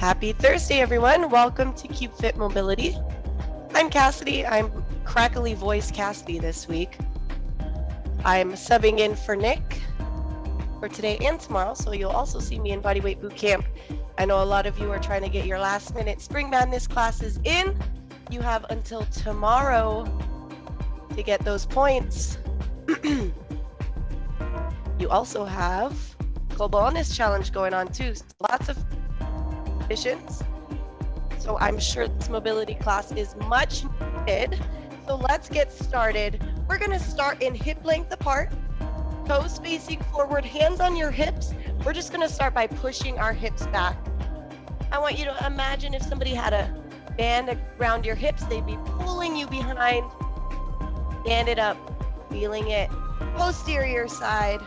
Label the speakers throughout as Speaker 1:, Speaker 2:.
Speaker 1: Happy Thursday, everyone. Welcome to Cube Fit Mobility. I'm Cassidy. I'm crackly voice Cassidy this week. I'm subbing in for Nick for today and tomorrow, so you'll also see me in Bodyweight Boot Camp. I know a lot of you are trying to get your last minute Spring Madness classes in. You have until tomorrow to get those points. You also have Global Wellness Challenge going on too. So lots of positions. So I'm sure this mobility class is much needed. So let's get started. We're going to start in hip length apart, toes facing forward, hands on your hips. We're just going to start by pushing our hips back. I want you to imagine if somebody had a band around your hips, they'd be pulling you behind. Stand it up, feeling it. Posterior side.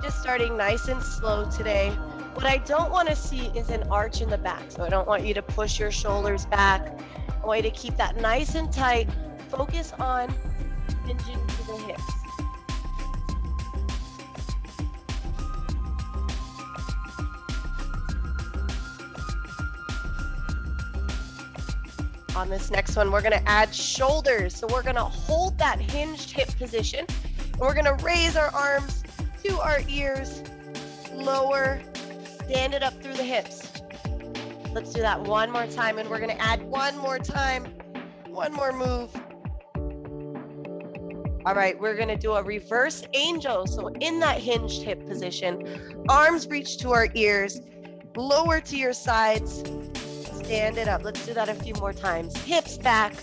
Speaker 1: Just starting nice and slow today. What I don't want to see is an arch in the back. So I don't want you to push your shoulders back. I want you to keep that nice and tight. Focus on hinging to the hips. On this next one, we're going to add shoulders. So we're going to hold that hinged hip position. And we're going to raise our arms to our ears, lower, stand it up through the hips. Let's do that one more time, and we're going to add one more time, one more move. All right, we're going to do a reverse angel. So in that hinged hip position, arms reach to our ears, lower to your sides, stand it up. Let's do that a few more times. Hips back,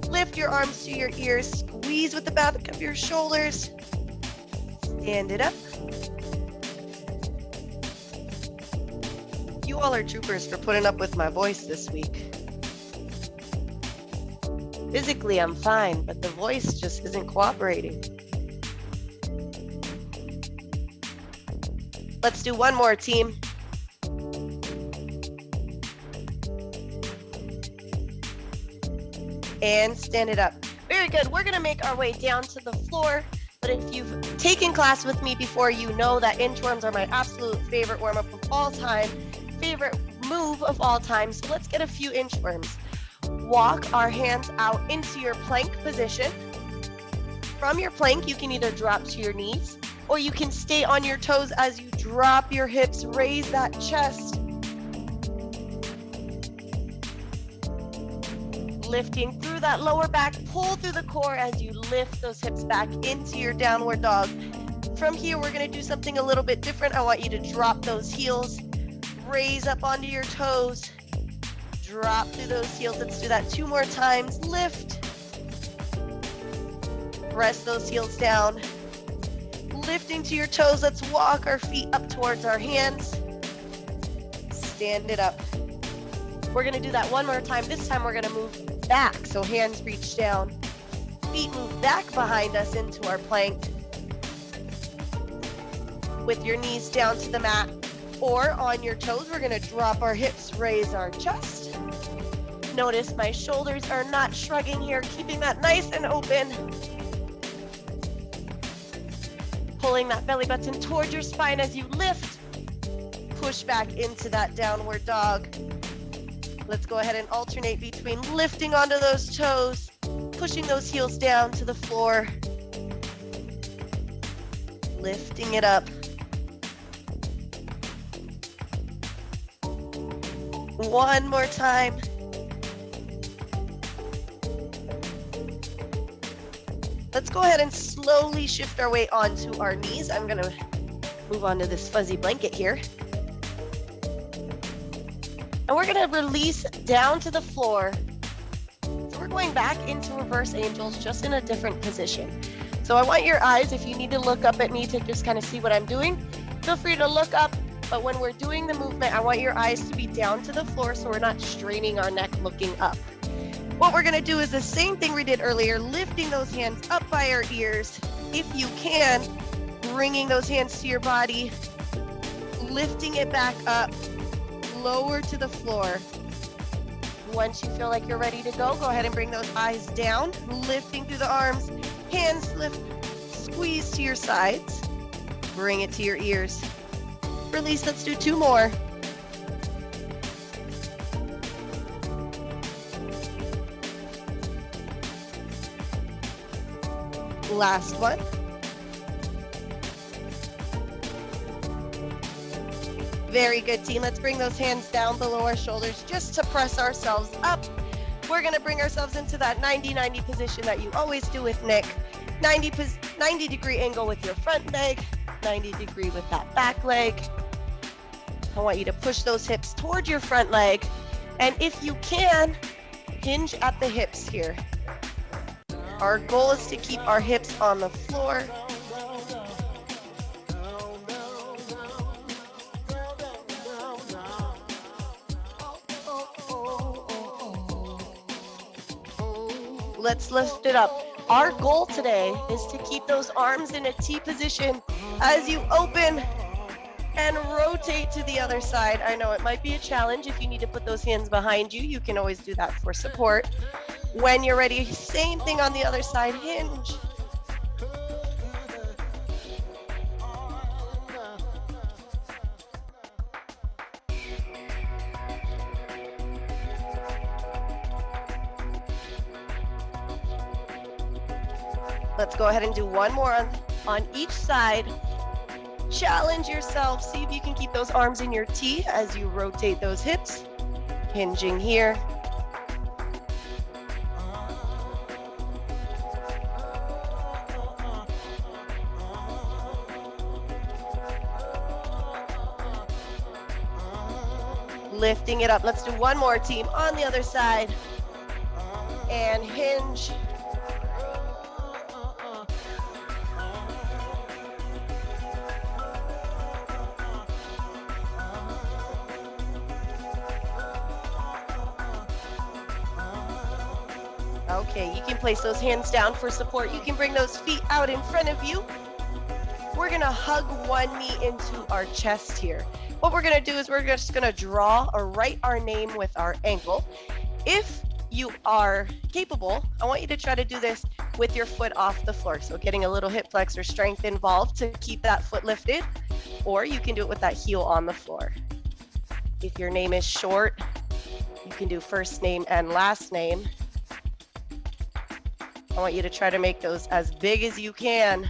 Speaker 1: lift your arms to your ears, squeeze with the back of your shoulders, stand it up. You all are troopers for putting up with my voice this week. Physically, I'm fine, but the voice just isn't cooperating. Let's do one more, team. And stand it up. Very good. We're going to make our way down to the floor. But if you've taken class with me before, you know that inchworms are my absolute favorite warm-up of all time, favorite move of all time. So let's get a few inchworms. Walk our hands out into your plank position. From your plank, you can either drop to your knees, or you can stay on your toes as you drop your hips, raise that chest. Lifting through that lower back, pull through the core as you lift those hips back into your downward dog. From here, we're going to do something a little bit different. I want you to drop those heels, raise up onto your toes, drop through those heels. Let's do that two more times. Lift, press those heels down, lifting to your toes. Let's walk our feet up towards our hands, stand it up. We're going to do that one more time. This time we're going to move back. So hands reach down, feet move back behind us into our plank with your knees down to the mat or on your toes. We're going to drop our hips, raise our chest. Notice my shoulders are not shrugging here, keeping that nice and open. Pulling that belly button toward your spine as you lift. Push back into that downward dog. Let's go ahead and alternate between lifting onto those toes, pushing those heels down to the floor, lifting it up. One more time. Let's go ahead and slowly shift our weight onto our knees. I'm going to move on to this fuzzy blanket here. And we're going to release down to the floor. So we're going back into reverse angels, just in a different position. So I want your eyes, if you need to look up at me to just kind of see what I'm doing, feel free to look up. But when we're doing the movement, I want your eyes to be down to the floor so we're not straining our neck looking up. What we're going to do is the same thing we did earlier, lifting those hands up by our ears. If you can, bringing those hands to your body, lifting it back up, lower to the floor. Once you feel like you're ready to go ahead and bring those eyes down, lifting through the arms, hands lift, squeeze to your sides, bring it to your ears. Release, let's do two more. last one. Very good, team. Let's bring those hands down below our shoulders just to press ourselves up. We're gonna bring ourselves into that 90-90 position that you always do with Nick. 90-degree angle with your front leg, 90-degree with that back leg. I want you to push those hips toward your front leg. And if you can, hinge at the hips here. Our goal is to keep our hips on the floor. Let's lift it up. Our goal today is to keep those arms in a T position as you open and rotate to the other side. I know it might be a challenge. If you need to put those hands behind you, you can always do that for support. When you're ready, same thing on the other side, hinge. Let's go ahead and do one more on each side. Challenge yourself. See if you can keep those arms in your T as you rotate those hips. Hinging here. Lifting it up. Let's do one more, team, on the other side. And hinge. Okay, you can place those hands down for support. You can bring those feet out in front of you. We're gonna hug one knee into our chest here. What we're gonna do is we're just gonna draw or write our name with our ankle. If you are capable, I want you to try to do this with your foot off the floor. So getting a little hip flexor strength involved to keep that foot lifted, or you can do it with that heel on the floor. If your name is short, you can do first name and last name. I want you to try to make those as big as you can.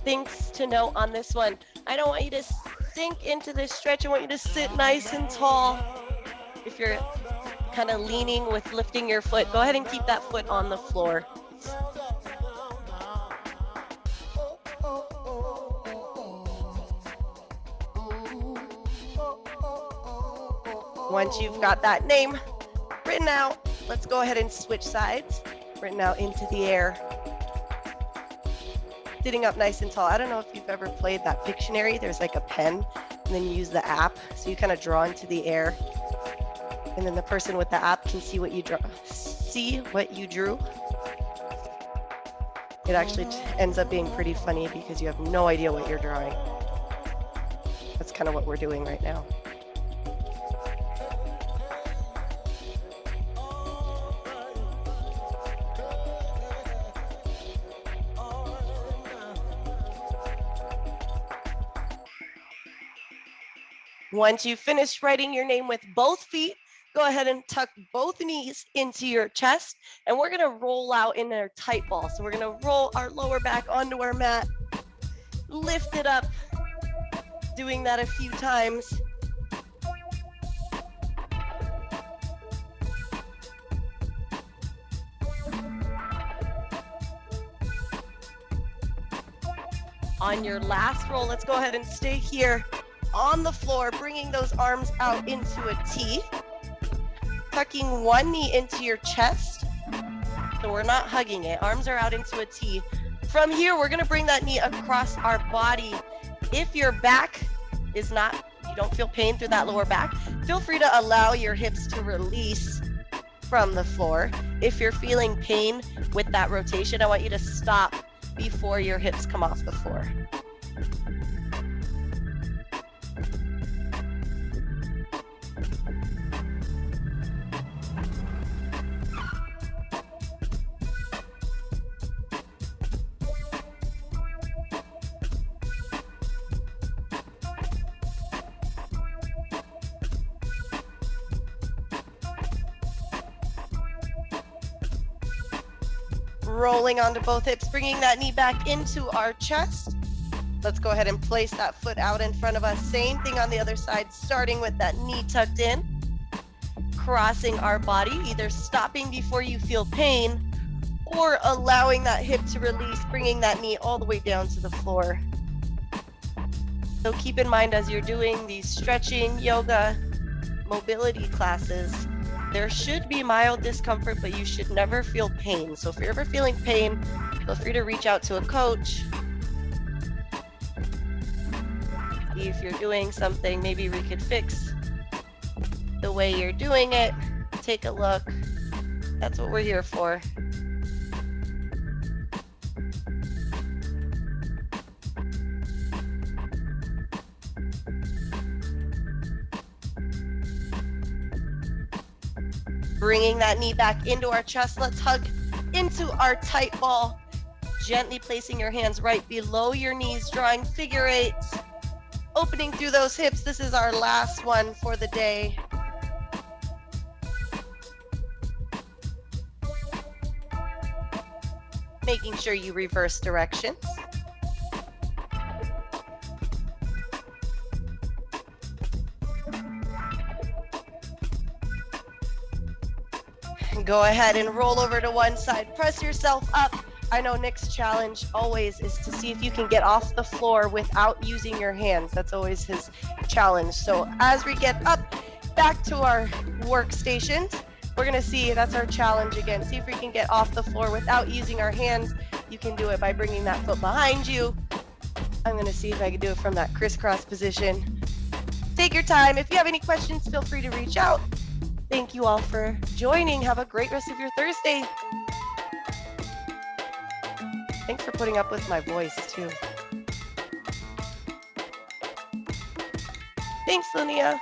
Speaker 1: Things to note on this one. I don't want you to sink into this stretch. I want you to sit nice and tall. If you're kind of leaning with lifting your foot, go ahead and keep that foot on the floor. Once you've got that name written out, let's go ahead and switch sides. Written out into the air. Sitting up nice and tall. I don't know if you've ever played that Pictionary. There's like a pen, and then you use the app. So you kind of draw into the air. And then the person with the app can see what you drew. It actually ends up being pretty funny because you have no idea what you're drawing. That's kind of what we're doing right now. Once you finish writing your name with both feet, go ahead and tuck both knees into your chest, and we're gonna roll out in our tight ball. So we're gonna roll our lower back onto our mat, lift it up, doing that a few times. On your last roll, let's go ahead and stay here on the floor, bringing those arms out into a T, tucking one knee into your chest. So we're not hugging it. Arms are out into a T. From here, we're gonna bring that knee across our body. If your back is not, you don't feel pain through that lower back, feel free to allow your hips to release from the floor. If you're feeling pain with that rotation, I want you to stop before your hips come off the floor. rolling onto both hips, bringing that knee back into our chest. Let's go ahead and place that foot out in front of us. Same thing on the other side, starting with that knee tucked in, crossing our body, either stopping before you feel pain or allowing that hip to release, bringing that knee all the way down to the floor. So keep in mind as you're doing these stretching, yoga, mobility classes, there should be mild discomfort, but you should never feel pain. So if you're ever feeling pain, feel free to reach out to a coach. See if you're doing something, maybe we could fix the way you're doing it. Take a look. That's what we're here for. Bringing that knee back into our chest. Let's hug into our tight ball. Gently placing your hands right below your knees, drawing figure eights. Opening through those hips. This is our last one for the day. Making sure you reverse directions. Go ahead and roll over to one side. Press yourself up. I know Nick's challenge always is to see if you can get off the floor without using your hands. That's always his challenge. So as we get up back to our workstations, we're gonna see, that's our challenge again. See if we can get off the floor without using our hands. You can do it by bringing that foot behind you. I'm gonna see if I can do it from that crisscross position. Take your time. If you have any questions, feel free to reach out. Thank you all for joining. Have a great rest of your Thursday. Thanks for putting up with my voice too. Thanks, Linnea.